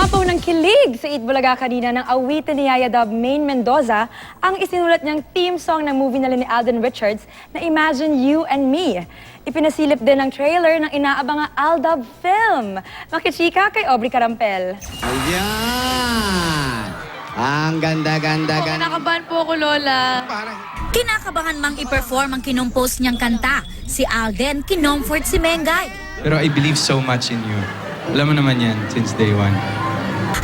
Umapaw ng kilig sa Eat Bulaga kanina ng awitin ni Yaya Dub Maine Mendoza ang isinulat niyang theme song ng movie nila ni Alden Richards na Imagine You and Me. Ipinasilip din ng trailer ng inaabangang Aldab film. Makichika kay Aubrey Carampel. Ayan! Ang ganda. Kinakabahan po ako, Lola. Kinakabahan mang i-perform ang kinompose niyang kanta. Si Alden, kinomfort si Mengay. Pero I believe so much in you. Alam mo naman yan since day one.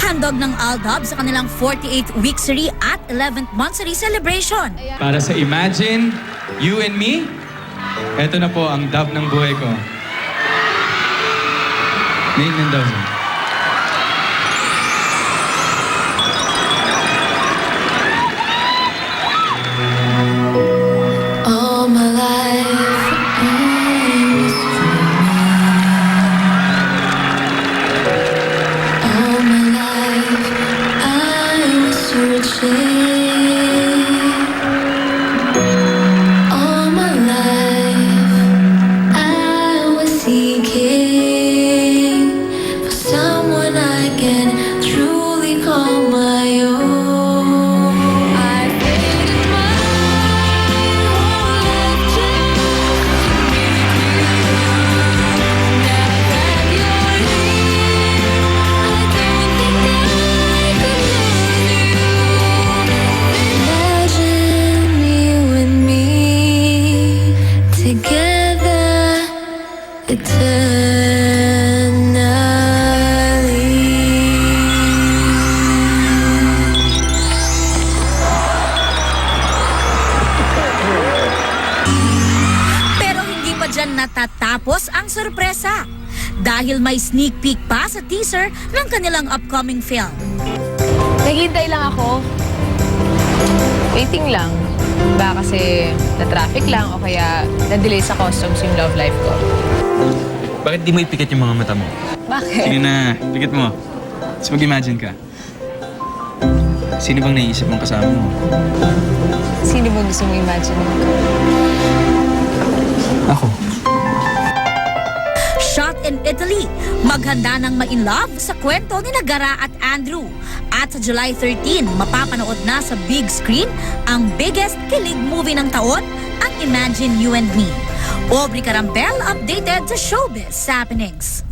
Handog ng Aldab sa kanilang 48th weeksary at 11th monthsary celebration. Para sa Imagine, You and Me, eto na po ang dub ng buhay ko. Maine Mendoza. All my life, I was dreaming. All my life, I was searching. All my life, I was seeking for someone I can truly call my own. I traded my whole life just to meet you. Now that you're here, I don't think I could lose you. Imagine you and me together eternally. Pero hindi pa dyan natatapos ang sorpresa. Dahil may sneak peek pa sa teaser ng kanilang upcoming film. Naghihintay lang ako. Waiting lang. Ba kasi na-traffic lang o kaya na-delay sa customs yung love life ko. Bakit di mo ipikit yung mga mata mo? Bakit? Sige na, pikit mo. Tapos mag-imagine ka. Sino bang naisip mong kasama mo? Sino ba gusto mo imagine? Ako. Shot in Italy, maghanda ng ma-in-love sa kwento ni Nagara at Andrew. At sa July 13, mapapanood na sa big screen ang biggest kilig movie ng taon, ang Imagine You and Me. Aubrey Carampel updated sa Showbiz Happenings.